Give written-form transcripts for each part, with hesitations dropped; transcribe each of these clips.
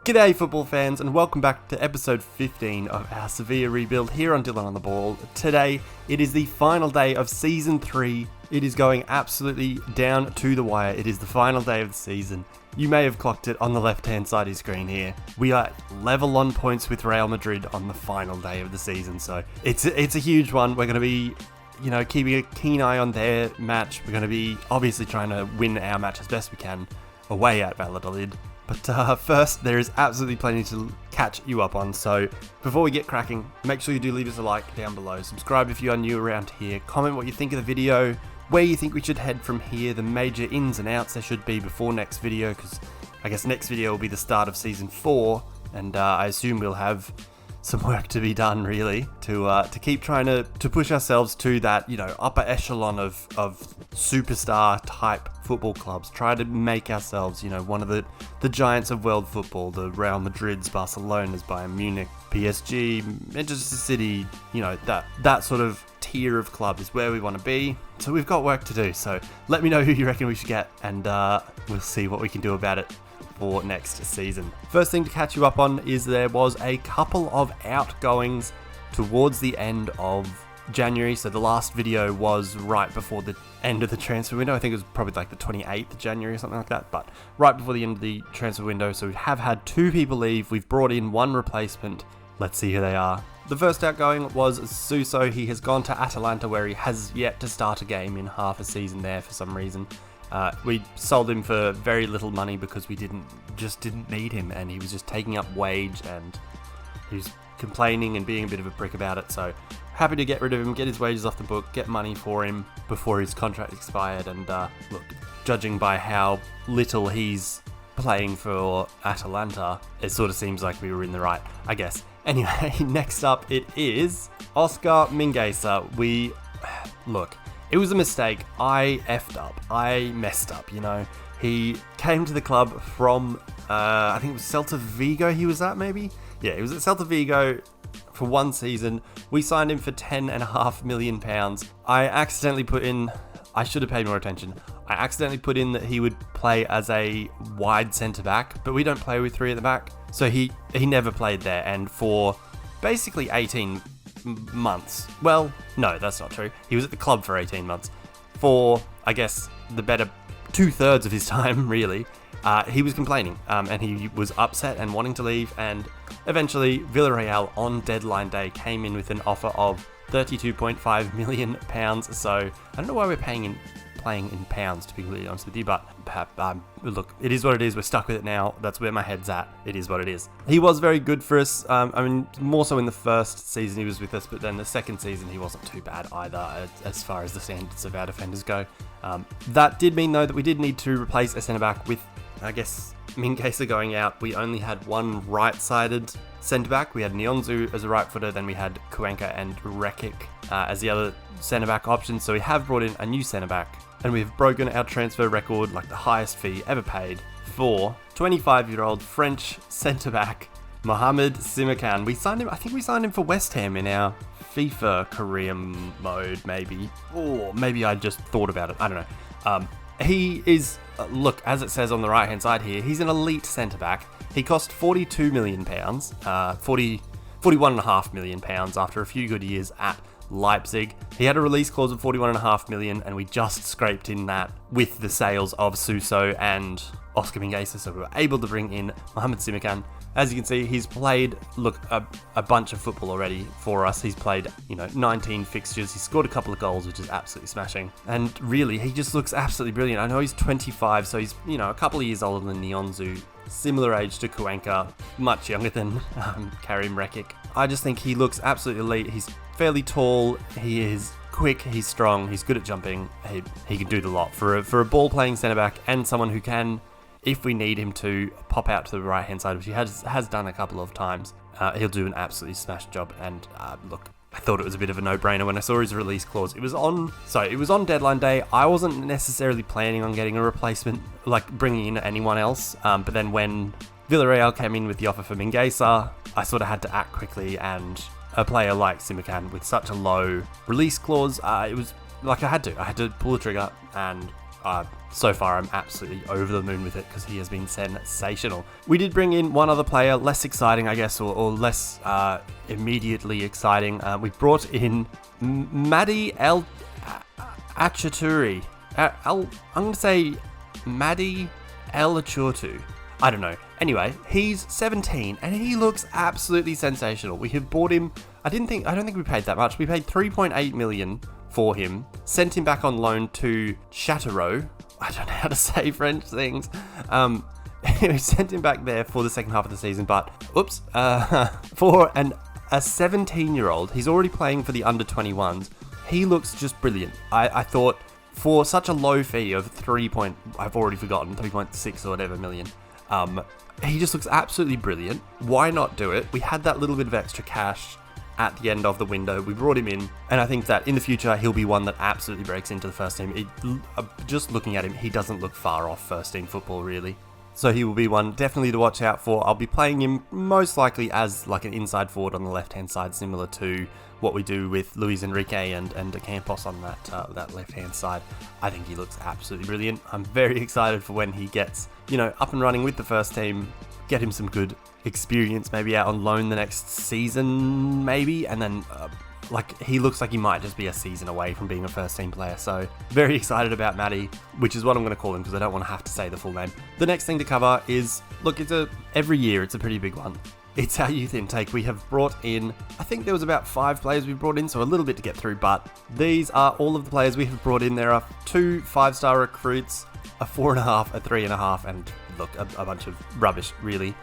G'day football fans and welcome back to episode 15 of our Sevilla Rebuild here on Dylan on the Ball. Today, it is the final day of Season 3. It is going absolutely down to the wire. It is the final day of the season. You may have clocked it on the left-hand side of your screen here. We are level on points with Real Madrid on the final day of the season, so it's a huge one. We're going to be keeping a keen eye on their match. We're going to be obviously trying to win our match as best we can away at Valladolid. But first, there is absolutely plenty to catch you up on, so before we get cracking, make sure you do leave us a like down below, subscribe if you are new around here, comment what you think of the video, where you think we should head from here, the major ins and outs there should be before next video, because I guess next video will be the start of Season 4, and I assume we'll have some work to be done really to keep trying to push ourselves to that upper echelon of superstar type football clubs. Try to make ourselves one of the giants of world football, the Real Madrids, Barcelonas, Bayern Munich, PSG, Manchester City. That sort of tier of club is where we want to be. So we've got work to do. So let me know who you reckon we should get, and we'll see what we can do about it for next season. First thing to catch you up on is there was a couple of outgoings towards the end of January. So the last video was right before the end of the transfer window. I think it was probably like the 28th of January or something like that, but right before the end of the transfer window. So we have had 2 people leave. We've brought in 1 replacement. Let's see who they are. The first outgoing was Suso. He has gone to Atalanta, where he has yet to start a game in half a season there for some reason. We sold him for very little money because we didn't need him, and he was just taking up wage, and he was complaining and being a bit of a prick about it. So happy to get rid of him, get his wages off the book, get money for him before his contract expired. And look, judging by how little he's playing for Atalanta, it sort of seems like we were in the right, I guess. Anyway, next up it is Oscar Mingueza. Look, it was a mistake. I effed up. I messed up, He came to the club from, I think it was Celta Vigo he was at, maybe? Yeah, he was at Celta Vigo for 1 season. We signed him for £10.5 million. I should have paid more attention. I accidentally put in that he would play as a wide centre-back, but we don't play with 3 at the back. So he never played there, and for basically 18 months. Well, no, that's not true. He was at the club for 18 months. For, I guess, the better 2/3 of his time, really, he was complaining, and he was upset and wanting to leave, and eventually Villarreal on deadline day came in with an offer of £32.5 million. So I don't know why we're playing in pounds, to be completely honest with you, but look, it is what it is. We're stuck with it now. That's where my head's at. It is what it is. He was very good for us. More so in the first season he was with us, but then the second season he wasn't too bad either, as far as the standards of our defenders go. That did mean, though, that we did need to replace a centre-back with, I guess, Mingueza going out. We only had 1 right-sided centre-back. We had Nyonzu as a right footer, then we had Cuenca and Rekic as the other centre-back options. So we have brought in a new centre-back, and we've broken our transfer record, like the highest fee ever paid, for 25-year-old French centre-back Mohamed Simakan. I think we signed him for West Ham in our FIFA career mode, maybe. Or maybe I just thought about it. I don't know. He is, look, as it says on the right-hand side here, he's an elite centre-back. He cost £42 million, £41.5 million after a few good years at Leipzig. He had a release clause of £41.5 million, and we just scraped in that with the sales of Suso and Oscar Mingueza, so we were able to bring in Mohamed Simakan. As you can see, he's played, a bunch of football already for us. He's played, 19 fixtures. He scored a couple of goals, which is absolutely smashing. And really, he just looks absolutely brilliant. I know he's 25, so he's, a couple of years older than Nyonzu. Similar age to Cuenca, much younger than Karim Rekic. I just think he looks absolutely elite. He's fairly tall. He is quick. He's strong. He's good at jumping. He can do the lot. For a ball-playing centre-back and someone who can, if we need him to, pop out to the right-hand side, which he has done a couple of times, he'll do an absolutely smashed job. And look, I thought it was a bit of a no-brainer when I saw his release clause. It was on deadline day. I wasn't necessarily planning on getting a replacement, like bringing in anyone else. But then when Villarreal came in with the offer for Mingueza, I sort of had to act quickly, and a player like Simakan with such a low release clause, it was like I had to pull the trigger, and so far I'm absolutely over the moon with it because he has been sensational. We did bring in one other player, less exciting, I guess, or less immediately exciting. We brought in Madi El Achaturi. I'm going to say Madi El Achurtu. I don't know. Anyway, he's 17 and he looks absolutely sensational. We have bought him. I don't think we paid that much. We paid 3.8 million for him. Sent him back on loan to Châteauroux. I don't know how to say French things. We sent him back there for the second half of the season, but for a 17-year-old, he's already playing for the under 21s. He looks just brilliant. I thought for such a low fee of 3.6 or whatever million. He just looks absolutely brilliant. Why not do it? We had that little bit of extra cash at the end of the window. We brought him in, and I think that in the future he'll be one that absolutely breaks into the first team. Just looking at him, he doesn't look far off first team football, really. So he will be one definitely to watch out for. I'll be playing him most likely as like an inside forward on the left-hand side, similar to what we do with Luis Enrique and Campos on that left-hand side. I think he looks absolutely brilliant. I'm very excited for when he gets, up and running with the first team, get him some good experience, maybe out on loan the next season, maybe, and then he looks like he might just be a season away from being a first team player. So very excited about Matty, which is what I'm going to call him because I don't want to have to say the full name. The next thing to cover is, every year it's a pretty big one. It's our youth intake. We have brought in, I think there was about 5 players we brought in, so a little bit to get through, but these are all of the players we have brought in. There are 2 5-star recruits, a 4.5, a 3.5, and a bunch of rubbish, really.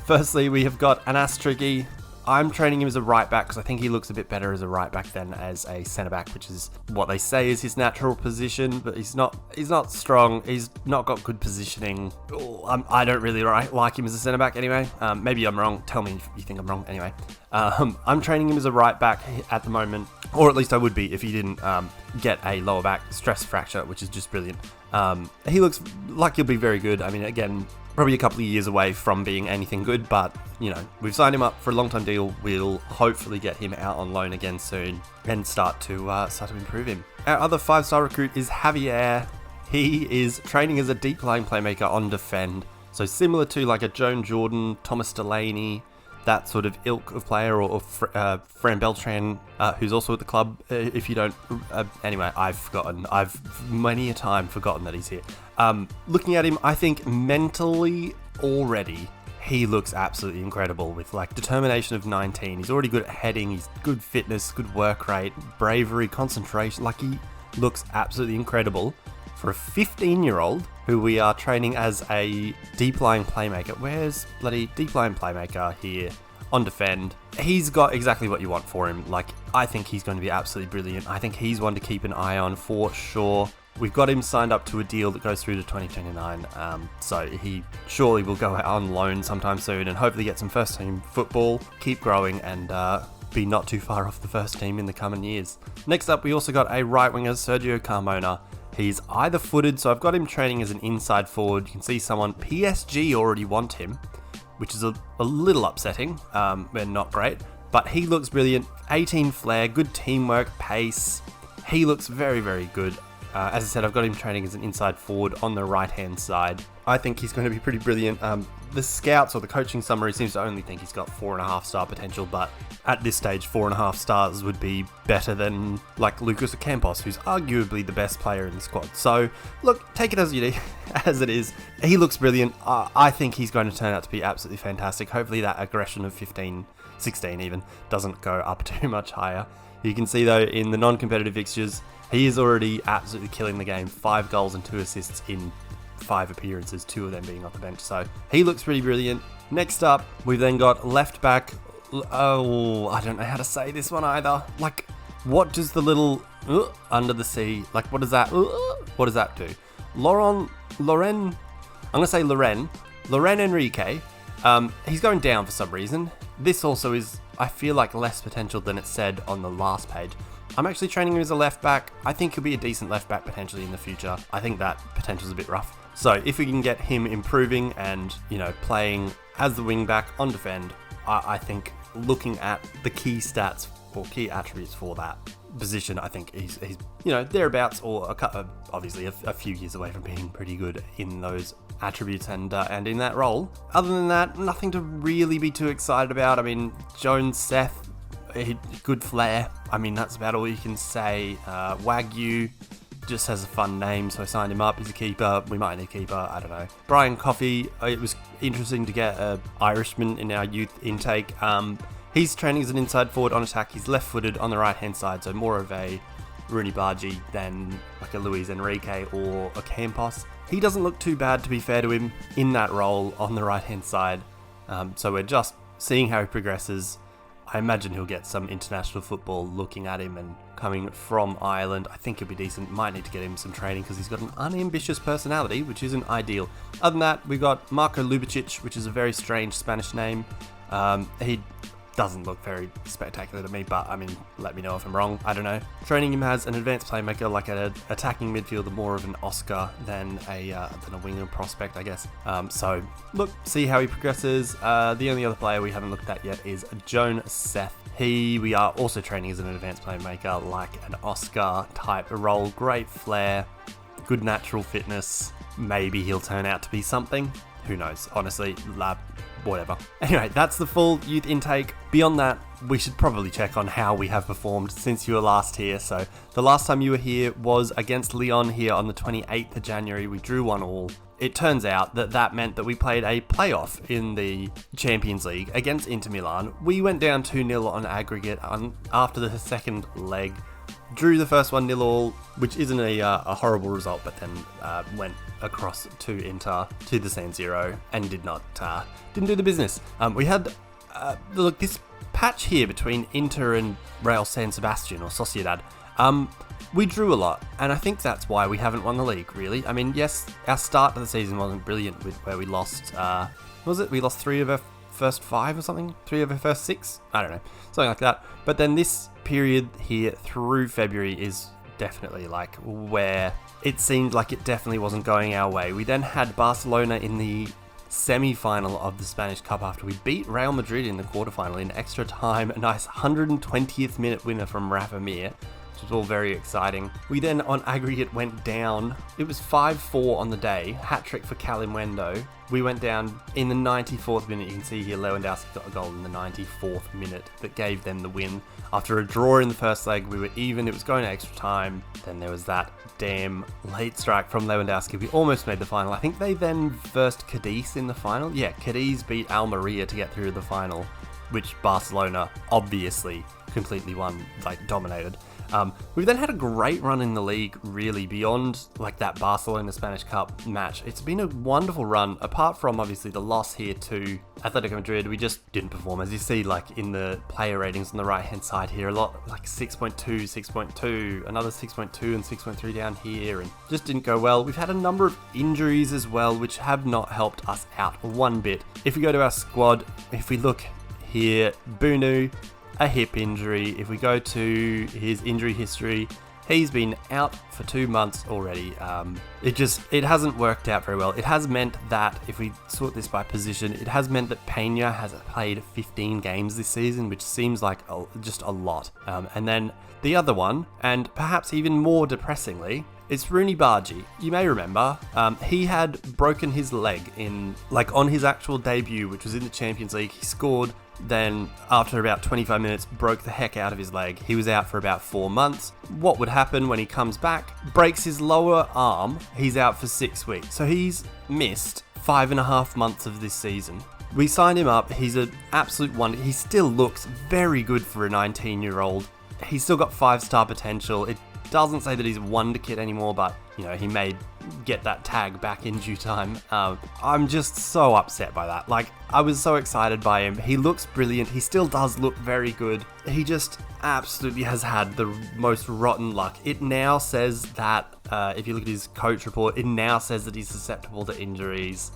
Firstly, we have got Anas Tricky. I'm training him as a right back because I think he looks a bit better as a right back than as a centre back, which is what they say is his natural position. But he's not strong. He's not got good positioning. I don't really like him as a centre back anyway. Maybe I'm wrong. Tell me if you think I'm wrong. Anyway, I'm training him as a right back at the moment, or at least I would be if he didn't get a lower back stress fracture, which is just brilliant. He looks like he'll be very good. I mean, again, probably a couple of years away from being anything good, but we've signed him up for a long-time deal. We'll hopefully get him out on loan again soon and start to improve him. Our other 5-star recruit is Javier. He is training as a deep-lying playmaker on defend, so similar to like a Joan Jordan, Thomas Delaney, that sort of ilk of player, or Fran Beltran, who's also at the club. If you don't, anyway, I've many a time forgotten that he's here. Looking at him, I think mentally already, he looks absolutely incredible with determination of 19. He's already good at heading, he's good fitness, good work rate, bravery, concentration. He looks absolutely incredible for a 15-year-old who we are training as a deep-lying playmaker. Where's bloody deep-lying playmaker here on defend? He's got exactly what you want for him. I think he's going to be absolutely brilliant. I think he's one to keep an eye on for sure. We've got him signed up to a deal that goes through to 2029, so he surely will go out on loan sometime soon and hopefully get some first-team football, keep growing, and be not too far off the first team in the coming years. Next up, we also got a right-winger, Sergio Carmona. He's either-footed, so I've got him training as an inside forward. You can see PSG already want him, which is a little upsetting, and not great, but he looks brilliant. 18 flair, good teamwork, pace. He looks very, very good. As I said, I've got him training as an inside forward on the right-hand side. I think he's going to be pretty brilliant. The scouts or the coaching summary seems to only think he's got 4.5-star potential, but at this stage, 4.5 stars would be better than Lucas Campos, who's arguably the best player in the squad. So, look, take it as it is. He looks brilliant. I think he's going to turn out to be absolutely fantastic. Hopefully that aggression of 15, 16 even, doesn't go up too much higher. You can see, though, in the non-competitive fixtures, he is already absolutely killing the game. 5 goals and 2 assists in 5 appearances, 2 of them being off the bench. So he looks pretty brilliant. Next up, we've then got left back. Oh, I don't know how to say this one either. What does the little under the sea, what does that do? Loren, I'm going to say Loren Enrique. He's going down for some reason. This also is, I feel less potential than it said on the last page. I'm actually training him as a left back. I think he'll be a decent left back potentially in the future. I think that potential's a bit rough. So if we can get him improving and, playing as the wing back on defend, I think looking at the key stats or key attributes for that position, I think he's thereabouts, or obviously a few years away from being pretty good in those attributes and in that role. Other than that, nothing to really be too excited about. I mean, Jones, Seth, good flair. I mean, that's about all you can say. Wagyu just has a fun name, so I signed him up. He's a keeper. We might need a keeper. I don't know. Brian Coffey. It was interesting to get an Irishman in our youth intake. He's training as an inside forward on attack. He's left-footed on the right-hand side, so more of a Rooney Bargy than like a Luis Enrique or a Campos. He doesn't look too bad, to be fair to him, in that role on the right-hand side. So we're just seeing how he progresses. I imagine he'll get some international football looking at him, and coming from Ireland, I think he'll be decent. Might need to get him some training because he's got an unambitious personality, which isn't ideal. Other than that, we've got Marco Lubicic, which is a very strange Spanish name. He doesn't look very spectacular to me, but I mean, let me know if I'm wrong. I don't know. Training him as an advanced playmaker, like an attacking midfielder, more of an Oscar than a winger prospect, I guess. So look, see how he progresses. The only other player we haven't looked at yet is Joan Seth. We are also training as an advanced playmaker, like an Oscar type role. Great flair, good natural fitness. Maybe he'll turn out to be something. Who knows? Honestly, whatever. Anyway, that's the full youth intake. Beyond that, we should probably check on how we have performed since you were last here. So the last time you were here was against Lyon here on the 28th of January. We drew 1-1. It turns out that meant that we played a playoff in the Champions League against Inter Milan. We went down 2-0 on aggregate after the second leg. Drew the first 1-0 all, which isn't a horrible result, but then went across to Inter, to the San Siro, and didn't do the business. We had, look, this patch here between Inter and Real San Sebastian, or Sociedad, we drew a lot, and I think that's why we haven't won the league, really. I mean, yes, our start of the season wasn't brilliant, where we lost, we lost 3 of our first 5 or something? 3 of our first 6? I don't know, something like that. But then this period here through February is definitely like where it seemed like it definitely wasn't going our way. We then had Barcelona in the semi-final of the Spanish Cup after we beat Real Madrid in the quarterfinal in extra time. A nice 120th minute winner from Rafa Mir, which was all very exciting. We then on aggregate went down. It was 5-4 on the day, hat-trick for Kalimwendo. We went down in the 94th minute. You can see here Lewandowski got a goal in the 94th minute that gave them the win. After a draw in the first leg, we were even. It was going to extra time. Then there was that damn late strike from Lewandowski. We almost made the final. I think they then versed Cadiz in the final. Yeah, Cadiz beat Almeria to get through to the final, which Barcelona obviously completely won, like dominated. We've then had a great run in the league, really, beyond like that Barcelona Spanish Cup match. It's been a wonderful run, apart from obviously the loss here to Atletico Madrid. We just didn't perform, as you see, like in the player ratings on the right hand side here, a lot like 6.2, 6.2, another 6.2 and 6.3 down here, and just didn't go well. We've had a number of injuries as well, which have not helped us out one bit. If we go to our squad, if we look here, Bunu, a hip injury. If we go to his injury history, he's been out for 2 months already. It hasn't worked out very well. It has meant that, if we sort this by position, it has meant that Pena has played 15 games this season, which seems like just a lot. And then the other one, and perhaps even more depressingly, it's Rooney Bargy. You may remember, he had broken his leg on his actual debut, which was in the Champions League. He scored, then after about 25 minutes, broke the heck out of his leg. He was out for about 4 months. What would happen when he comes back? Breaks his lower arm. He's out for 6 weeks. So he's missed 5.5 months of this season. We signed him up. He's an absolute wonder. He still looks very good for a 19-year-old. He's still got 5-star potential. It doesn't say that he's a wonder kid anymore, but he may get that tag back in due time. I'm just so upset by that. Like, I was so excited by him. He looks brilliant. He still does look very good. He just absolutely has had the most rotten luck. It now says that, if you look at his coach report, it now says that he's susceptible to injuries.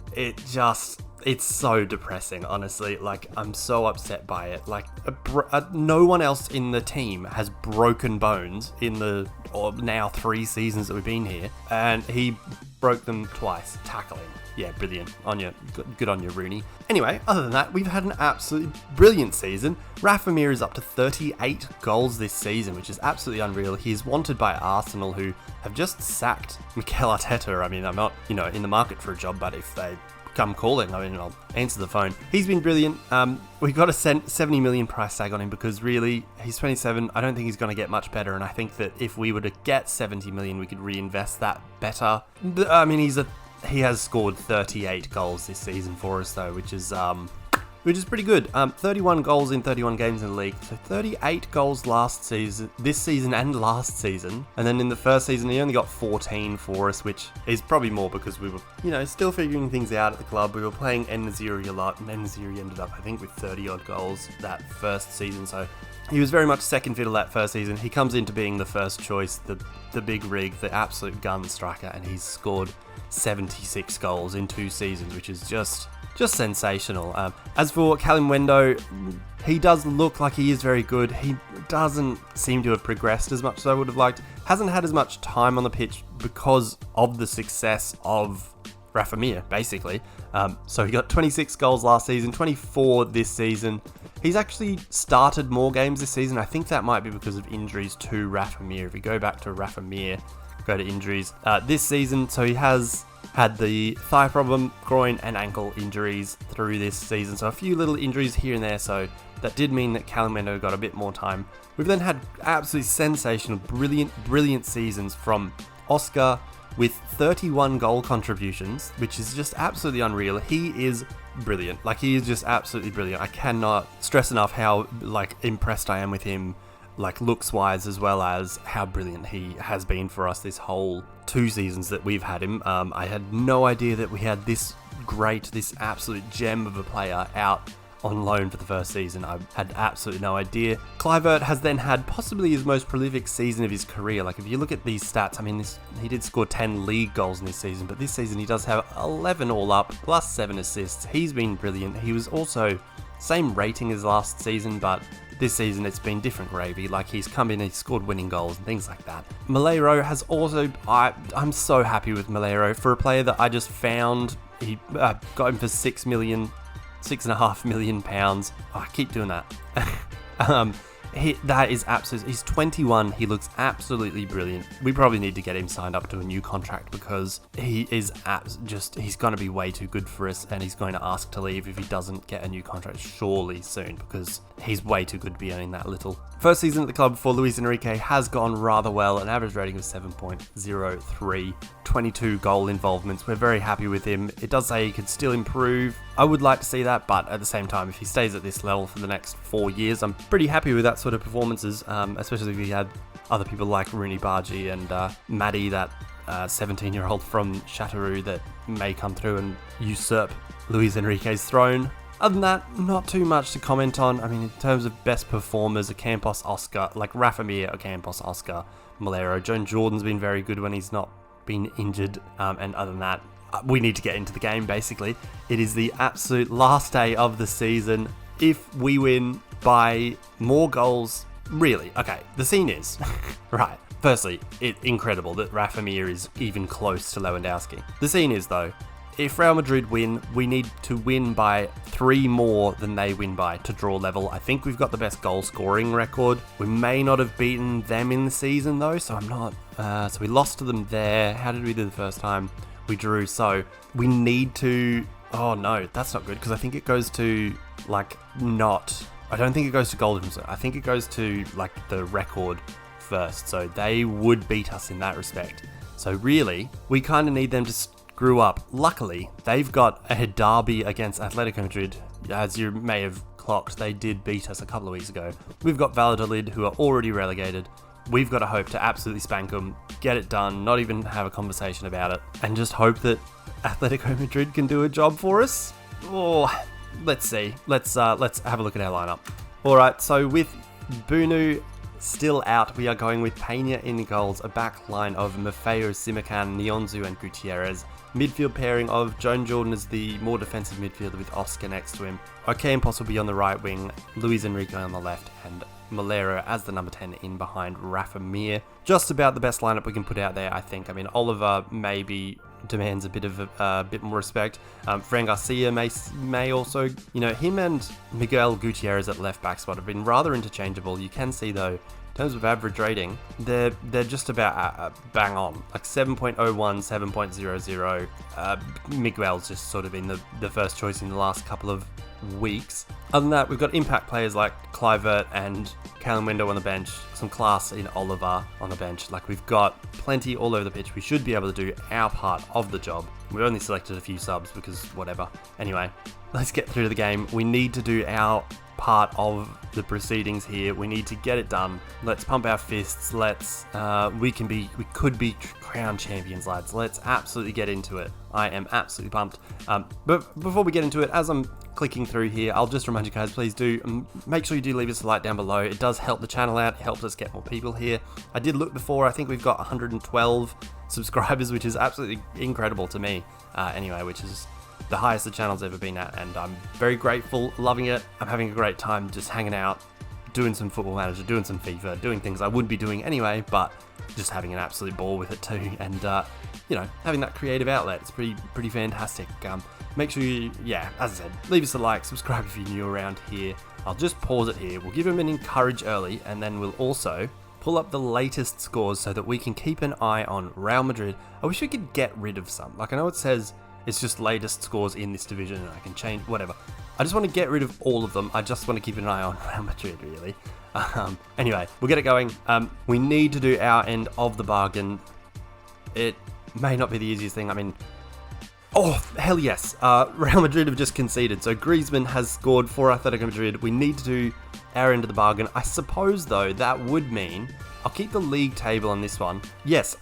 It's so depressing, honestly. Like, I'm so upset by it. Like, no one else in the team has broken bones in the now 3 seasons that we've been here, and he broke them twice, tackling. Yeah, brilliant on you. Good on you, Rooney. Anyway, other than that, we've had an absolutely brilliant season. Rafa Mir is up to 38 goals this season, which is absolutely unreal. He's wanted by Arsenal, who have just sacked Mikel Arteta. I mean, I'm not, in the market for a job, but if they come calling, I'll answer the phone. He's been brilliant. We got a 70 million price tag on him because really, he's 27. I don't think he's going to get much better, and I think that if we were to get 70 million, we could reinvest that better. I mean, he has scored 38 goals this season for us, though, which is pretty good. 31 goals in 31 games in the league. So 38 goals this season and last season. And then in the first season, he only got 14 for us, which is probably more because we were, still figuring things out at the club. We were playing En-Nesyri a lot, and En-Nesyri ended up, I think, with 30-odd goals that first season. So he was very much second fiddle that first season. He comes into being the first choice, the big rig, the absolute gun striker, and he's scored 76 goals in 2 seasons, which is just sensational. As for Callum Wendo, he does look like he is very good. He doesn't seem to have progressed as much as I would have liked. Hasn't had as much time on the pitch because of the success of Rafa Mir, basically. So he got 26 goals last season, 24 this season. He's actually started more games this season. I think that might be because of injuries to Rafa Mir. If we go back to Rafa Mir, go to injuries this season, so he has had the thigh problem, groin and ankle injuries through this season, so a few little injuries here and there, so that did mean that Callum Wendo got a bit more time. We've then had absolutely sensational, brilliant seasons from Oscar with 31 goal contributions, which is just absolutely unreal. He is brilliant. Like, he is just absolutely brilliant. I cannot stress enough how, impressed I am with him, looks-wise, as well as how brilliant he has been for us this whole 2 seasons that we've had him. I had no idea that we had this absolute gem of a player out on loan for the first season. I had absolutely no idea. Kluivert has then had possibly his most prolific season of his career. Like, if you look at these stats, I mean, he did score 10 league goals in this season, but this season he does have 11 all up, plus 7 assists. He's been brilliant. He was also same rating as last season, but this season it's been different gravy. Like, he's come in and he's scored winning goals and things like that. Malero has also, I'm so happy with Malero for a player that I just found. He got him for £6.5 million. Oh, I keep doing that. That is absolutely. He's 21. He looks absolutely brilliant. We probably need to get him signed up to a new contract because he is he's going to be way too good for us, and he's going to ask to leave if he doesn't get a new contract surely soon because he's way too good to be earning that little. First season at the club for Luis Enrique has gone rather well, an average rating of 7.03, 22 goal involvements. We're very happy with him. It does say he could still improve. I would like to see that, but at the same time, if he stays at this level for the next 4 years, I'm pretty happy with that sort of performances, especially if he had other people like Rooney Bargi and Maddie, that 17-year-old from Chateauroux that may come through and usurp Luis Enrique's throne. Other than that, not too much to comment on. I mean, in terms of best performers, Ocampos, Oscar, Rafa Mir, Ocampos, Oscar, Malero. Joan Jordan's been very good when he's not been injured, and other than that, we need to get into the game, basically. It is the absolute last day of the season. If we win by more goals, really, okay, the scene is, right, firstly, it's incredible that Rafa Mir is even close to Lewandowski. The scene is, though, if Real Madrid win, we need to win by 3 more than they win by to draw level. I think we've got the best goal scoring record. We may not have beaten them in the season, though, so I'm not, so we lost to them there. How did we do the first time? We drew, so we need to, oh no, that's not good, because I think it goes to, I don't think it goes to Golden, I think it goes to, the record first, so they would beat us in that respect. So really, we kind of need them to screw up. Luckily, they've got a derby against Atletico Madrid. As you may have clocked, they did beat us a couple of weeks ago. We've got Valladolid, who are already relegated. We've got to hope to absolutely spank them, get it done, not even have a conversation about it, and just hope that Atletico Madrid can do a job for us. Oh, let's see. Let's have a look at our lineup. All right, so with Bunu, still out. We are going with Peña in goals, a back line of Maffeo, Simakan, Nyonzu and Gutierrez. Midfield pairing of Joan Jordan as the more defensive midfielder with Oscar next to him. Ocampos will be on the right wing, Luis Enrique on the left, and Malero as the number 10 in behind Rafa Mir. Just about the best lineup we can put out there, I think. I mean, Oliver maybe demands a bit of a bit more respect. Fran Garcia may also, him and Miguel Gutierrez at left back spot have been rather interchangeable. You can see though, in terms of average rating, they're just about bang on, like 7.01, 7.00. Miguel's just sort of been the first choice in the last couple of weeks. Other than that, we've got impact players like Kluivert and Callum Window on the bench, some class in Oliver on the bench. Like, we've got plenty all over the pitch. We should be able to do our part of the job. We only selected a few subs because whatever. Anyway, let's get through to the game. We need to do our part of the proceedings here. We need to get it done. Let's pump our fists. We could be crown champions, lads. Let's absolutely get into it. I am absolutely pumped. But before we get into it, as I'm clicking through here, I'll just remind you guys, please do make sure you do leave us a like down below. It does help the channel out. It helps us get more people here. I did look before. I think we've got 112 subscribers, which is absolutely incredible to me. Anyway, which is the highest the channel's ever been at, and I'm very grateful, loving it. I'm having a great time just hanging out, doing some Football Manager, doing some FIFA, doing things I would be doing anyway, but just having an absolute ball with it too, and having that creative outlet. It's pretty fantastic. Make sure you, as I said, leave us a like, subscribe if you're new around here. I'll just pause it here. We'll give him an encourage early, and then we'll also pull up the latest scores so that we can keep an eye on Real Madrid. I wish we could get rid of some. Like, I know it says it's just latest scores in this division and I can change whatever. I just want to get rid of all of them. I just want to keep an eye on Real Madrid, really. Anyway, we'll get it going. We need to do our end of the bargain. It may not be the easiest thing. I mean, oh, hell yes. Real Madrid have just conceded. So Griezmann has scored for Atletico Madrid. We need to do our end of the bargain. I suppose, though, that would mean I'll keep the league table on this one. Yes,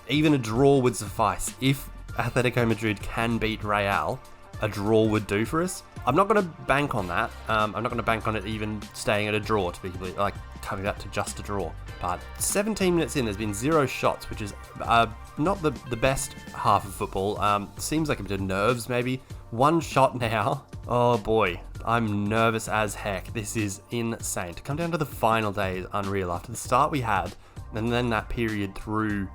even a draw would suffice. If Atletico Madrid can beat Real, a draw would do for us. I'm not going to bank on that. I'm not going to bank on it even staying at a draw, to be completely, coming back to just a draw. But 17 minutes in, there's been 0 shots, which is not the best half of football. Seems like a bit of nerves, maybe. 1 shot now. Oh boy, I'm nervous as heck. This is insane. To come down to the final day is unreal. After the start we had, and then that period through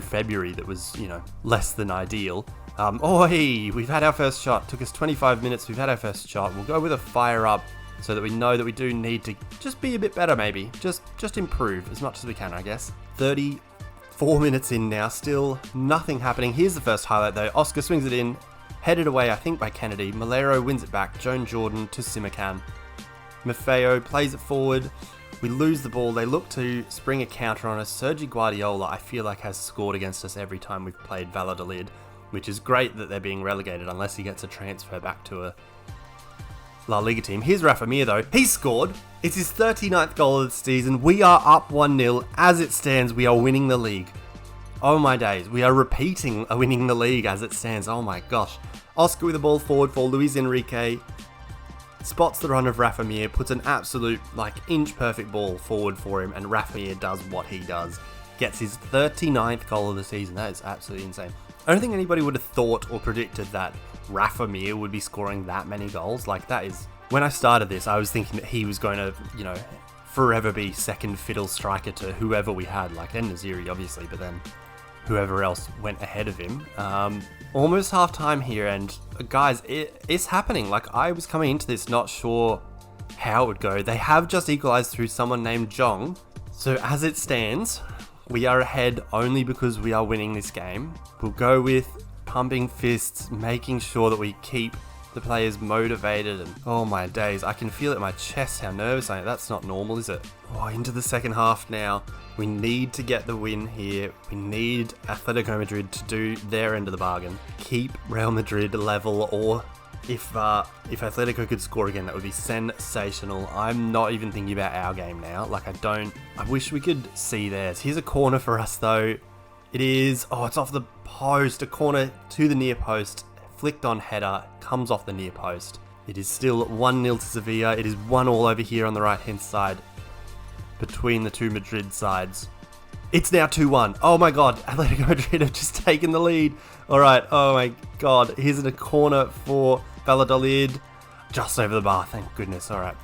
February that was, less than ideal. We've had our first shot. Took us 25 minutes. We've had our first shot. We'll go with a fire up so that we know that we do need to just be a bit better, maybe. Just improve as much as we can, I guess. 34 minutes in now. Still nothing happening. Here's the first highlight, though. Oscar swings it in. Headed away, I think, by Kennedy. Malero wins it back. Joan Jordan to Simakan. Maffeo plays it forward. We lose the ball. They look to spring a counter on us. Sergi Guardiola, I feel like, has scored against us every time we've played Valladolid, which is great that they're being relegated unless he gets a transfer back to a La Liga team. Here's Rafa Mir, though. He scored. It's his 39th goal of the season. We are up 1-0. As it stands, we are winning the league. Oh my days. We are repeating winning the league as it stands. Oh my gosh. Oscar with the ball forward for Luis Enrique. Spots the run of Rafa Mir, puts an absolute, inch-perfect ball forward for him, and Rafa Mir does what he does. Gets his 39th goal of the season. That is absolutely insane. I don't think anybody would have thought or predicted that Rafa Mir would be scoring that many goals. That is... When I started this, I was thinking that he was going to, forever be second fiddle striker to whoever we had, and Naziri, obviously, but then whoever else went ahead of him. Almost half time here, and guys, it's happening. I was coming into this not sure how it would go. They have just equalized through someone named Jong. So as it stands, we are ahead only because we are winning this game. We'll go with pumping fists, making sure that we keep the players motivated, and oh my days, I can feel it in my chest how nervous I am. That's not normal, is it? Oh, into the second half now. We need to get the win here. We need Atletico Madrid to do their end of the bargain. Keep Real Madrid level, or if Atletico could score again, that would be sensational. I'm not even thinking about our game now. I wish we could see theirs. Here's a corner for us, though. It is, it's off the post. A corner to the near post. Flicked on header, comes off the near post. It is still 1-0 to Sevilla. It is 1-1 over here on the right-hand side. between the two Madrid sides. It's now 2-1. Oh my god, Atletico Madrid have just taken the lead. Alright, oh my god. Here's in a corner for Valladolid. Just over the bar, thank goodness. Alright.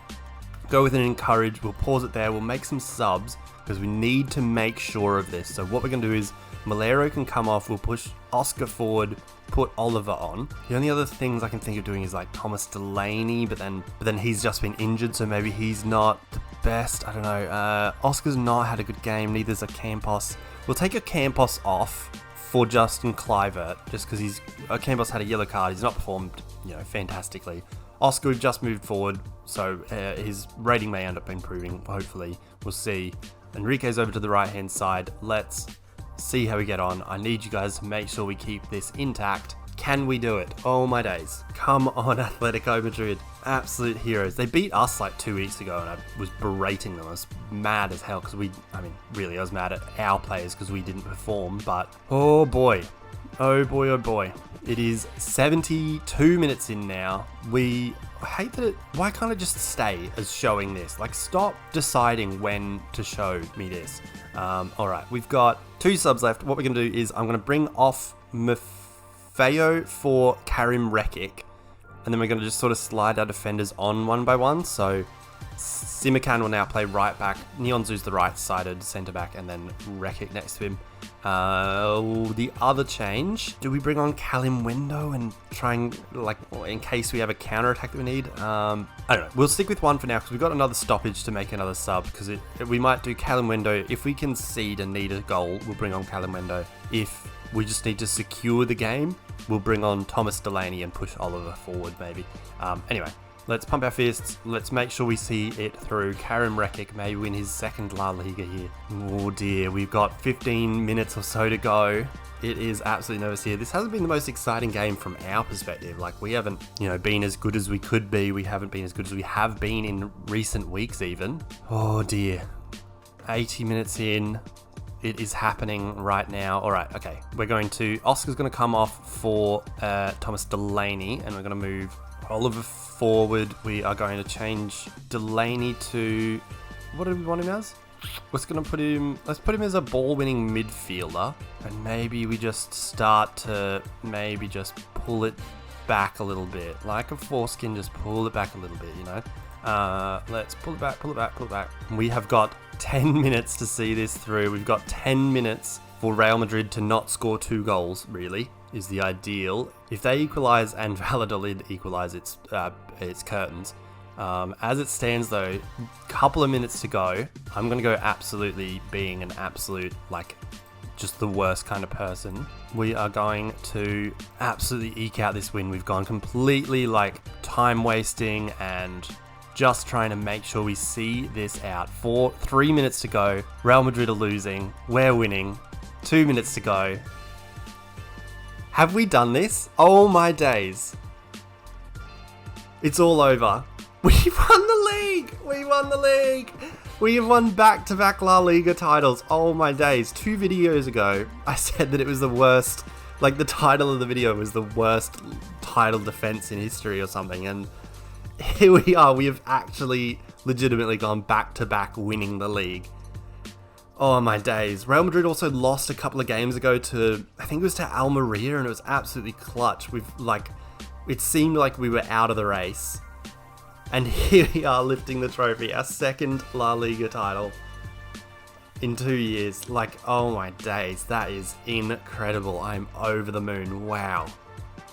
Go with an encourage. We'll pause it there. We'll make some subs because we need to make sure of this. So what we're going to do is Malero can come off. We'll push Oscar forward, put Oliver on. The only other things I can think of doing is like Thomas Delaney, but then he's just been injured, so maybe he's not the best. I don't know. Oscar's not had a good game. Neither's a Campos. We'll take a Campos off for Justin Kluivert, just because Campos had a yellow card. He's not performed, fantastically. Oscar, we've just moved forward, so his rating may end up improving, hopefully. We'll see. Enrique's over to the right-hand side. Let's see how we get on. I need you guys to make sure we keep this intact. Can we do it? Oh my days. Come on, Atletico Madrid. Absolute heroes. They beat us like 2 weeks ago, and I was berating them. I was mad as hell because I was mad at our players because we didn't perform, but oh boy. Oh boy, oh boy. It is 72 minutes in now. I hate that why can't it just stay as showing this? Like, stop deciding when to show me this. Alright, we've got 2 subs left. What we're going to do is I'm going to bring off Maffeo for Karim Rekic. And then we're going to just sort of slide our defenders on one by one. So Simakan will now play right back. Nyonzu's the right-sided centre-back, and then Rekic next to him. The other change, do we bring on Kalimwendo and try and, in case we have a counter-attack that we need? I don't know. We'll stick with one for now because we've got another stoppage to make another sub, because we might do Kalimwendo. If we concede and need a goal, we'll bring on Kalimwendo. If we just need to secure the game, we'll bring on Thomas Delaney and push Oliver forward, maybe. Anyway, let's pump our fists. Let's make sure we see it through. Karim Rekic may win his second La Liga here. Oh dear, we've got 15 minutes or so to go. It is absolutely nervous here. This hasn't been the most exciting game from our perspective. Like, we haven't, been as good as we could be. We haven't been as good as we have been in recent weeks even. Oh dear. 80 minutes in. It is happening right now. All right, okay. Oscar's going to come off for Thomas Delaney, and we're going to move Oliver forward. We are going to change Delaney to, what do we want him as? Let's put him as a ball-winning midfielder, and maybe we just start to pull it back a little bit. Like a foreskin, just pull it back a little bit, Let's pull it back. We have got 10 minutes to see this through. We've got 10 minutes for Real Madrid to not score 2 goals, really, is the ideal. If they equalise and Valladolid equalise, it's curtains. As it stands though, couple of minutes to go. I'm going to go absolutely being an absolute, just the worst kind of person. We are going to absolutely eke out this win. We've gone completely time wasting and just trying to make sure we see this out. 3 minutes to go. Real Madrid are losing. We're winning. 2 minutes to go. Have we done this? Oh my days. It's all over. We won the league! We won the league! We have won back-to-back La Liga titles. Oh my days. 2 videos ago, I said that it was the worst, the title of the video was the worst title defense in history or something, and here we are. We have actually legitimately gone back-to-back winning the league. Oh my days. Real Madrid also lost a couple of games ago to, I think it was to Almeria, and it was absolutely clutch. It seemed like we were out of the race. And here we are lifting the trophy, our second La Liga title in 2 years. Oh my days, that is incredible. I'm over the moon. Wow.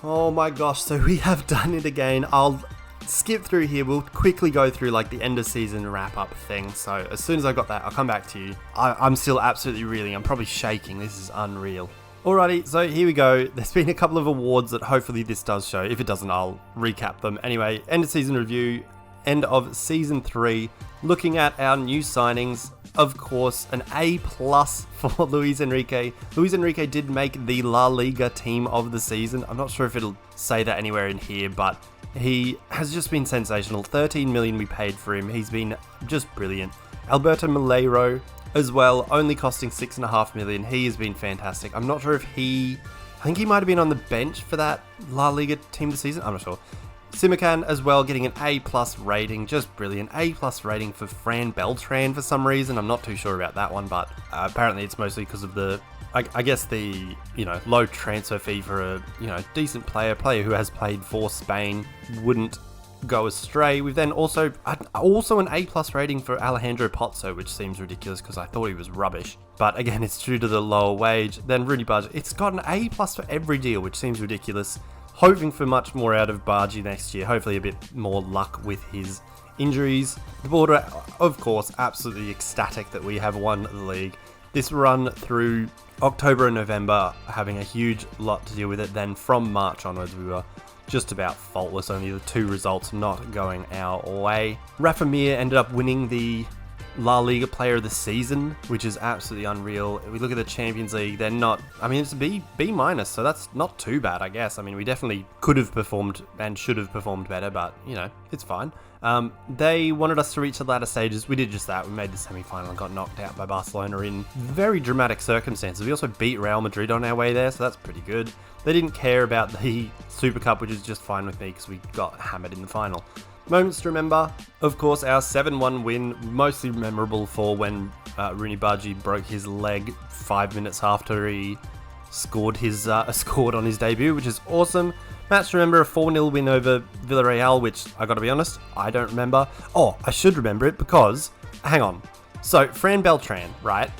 Oh my gosh, so we have done it again. I'll skip through here. We'll quickly go through the end of season wrap up thing. So as soon as I got that, I'll come back to you. I'm still absolutely reeling. I'm probably shaking. This is unreal. Alrighty, so here we go. There's been a couple of awards that hopefully this does show. If it doesn't, I'll recap them. Anyway, end of season review, end of season 3. Looking at our new signings, of course, an A+ for Luis Enrique. Luis Enrique did make the La Liga team of the season. I'm not sure if it'll say that anywhere in here, but he has just been sensational. 13 million we paid for him. He's been just brilliant. Alberto Malero as well, only costing 6.5 million. He has been fantastic. I'm not sure if I think he might have been on the bench for that La Liga team this season. I'm not sure. Simakan as well getting an A+ rating, just brilliant. A+ rating for Fran Beltran for some reason. I'm not too sure about that one, but apparently it's mostly because of the, I guess the, low transfer fee for a, decent player who has played for Spain wouldn't go astray. We've then also an A+ rating for Alejandro Pozzo, which seems ridiculous because I thought he was rubbish. But again, it's due to the lower wage. Then Rudy Bargi, it's got an A+ for every deal, which seems ridiculous. Hoping for much more out of Bargi next year. Hopefully a bit more luck with his injuries. The board are, of course, absolutely ecstatic that we have won the league. This run through October and November having a huge lot to deal with it. Then from March onwards, we were just about faultless, only the 2 results not going our way. Rafa Mir ended up winning the La Liga Player of the Season, which is absolutely unreal. If we look at the Champions League, they're not, it's a B-, so that's not too bad, I guess. We definitely could have performed and should have performed better, but, it's fine. They wanted us to reach the latter stages. We did just that. We made the semi-final and got knocked out by Barcelona in very dramatic circumstances. We also beat Real Madrid on our way there, so that's pretty good. They didn't care about the Super Cup, which is just fine with me because we got hammered in the final. Moments to remember, of course, our 7-1 win, mostly memorable for when Rooney Bargi broke his leg 5 minutes after he scored on his debut, which is awesome. Match to remember, a 4-0 win over Villarreal, which, I gotta be honest, I don't remember. Oh, I should remember it because, hang on. So, Fran Beltran, right?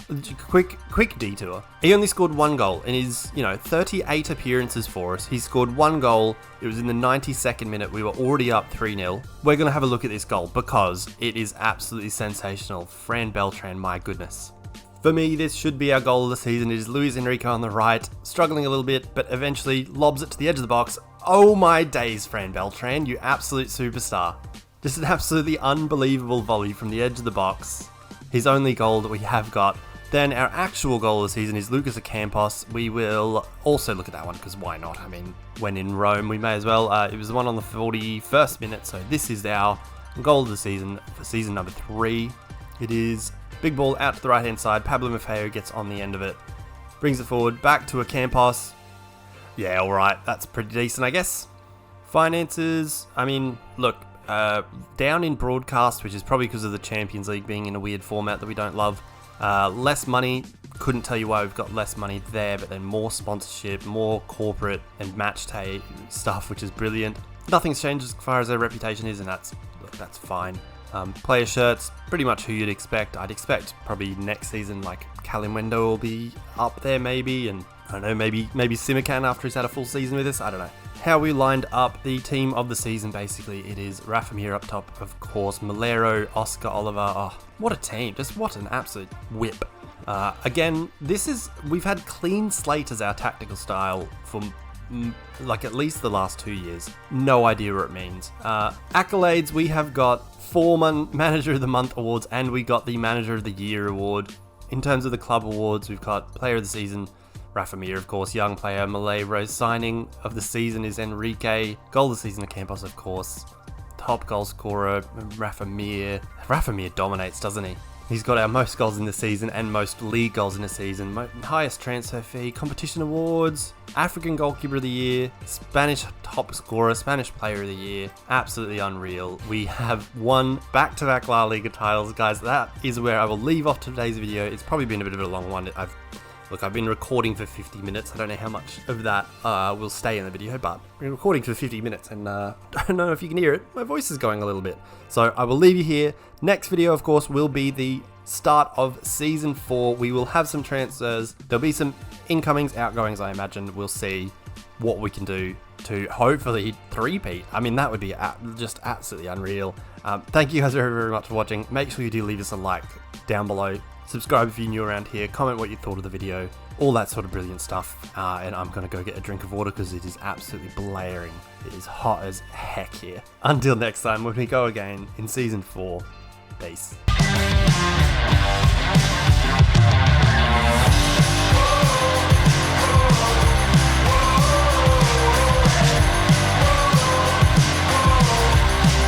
Quick detour. He only scored 1 goal in his, 38 appearances for us. He scored 1 goal. It was in the 92nd minute. We were already up 3-0. We're going to have a look at this goal because it is absolutely sensational. Fran Beltran, my goodness. For me, this should be our goal of the season. It is Luis Enrique on the right, struggling a little bit, but eventually lobs it to the edge of the box. Oh my days, Fran Beltran, you absolute superstar. Just an absolutely unbelievable volley from the edge of the box. His only goal that we have got. Then our actual goal of the season is Lucas Ocampos. We will also look at that one because why not? When in Rome, we may as well. It was the one on the 41st minute, so this is our goal of the season for season number 3. It is big ball out to the right-hand side. Pablo Maffeo gets on the end of it, brings it forward, back to Ocampos. Yeah, all right, that's pretty decent, I guess. Finances, look. Down in broadcast, which is probably because of the Champions League being in a weird format that we don't love. Less money, couldn't tell you why we've got less money there, but then more sponsorship, more corporate and match day stuff, which is brilliant. Nothing's changed as far as their reputation is, and that's fine. Player shirts, pretty much who you'd expect. I'd expect probably next season, like Kalimwendo will be up there maybe, and I don't know, maybe Simakan after he's had a full season with us, I don't know. How we lined up the team of the season, basically, it is Rafa Mir up top, of course, Malero, Oscar Oliver. Oh, what a team. Just what an absolute whip. Again, we've had clean slate as our tactical style for at least the last 2 years. No idea what it means. Accolades, we have got 4 Manager of the Month awards, and we got the Manager of the Year award. In terms of the club awards, we've got Player of the Season, Rafa Mir, of course, young player. Malero, signing of the season is Enrique. Goal of the season, Ocampos, of course. Top goal scorer, Rafa Mir. Rafa Mir dominates, doesn't he? He's got our most goals in the season and most league goals in the season. Highest transfer fee, competition awards, African Goalkeeper of the Year, Spanish top scorer, Spanish Player of the Year. Absolutely unreal. We have won back-to-back La Liga titles. Guys, that is where I will leave off today's video. It's probably been a bit of a long one. I've been recording for 50 minutes. I don't know how much of that will stay in the video, but I've been recording for 50 minutes and I don't know if you can hear it. My voice is going a little bit. So I will leave you here. Next video, of course, will be the start of Season 4. We will have some transfers. There'll be some incomings, outgoings, I imagine. We'll see what we can do to hopefully three-peat. That would be just absolutely unreal. Thank you guys very, very much for watching. Make sure you do leave us a like down below. Subscribe if you're new around here, comment what you thought of the video, all that sort of brilliant stuff, and I'm going to go get a drink of water because it is absolutely blaring. It is hot as heck here. Until next time, when we go again in Season 4, peace.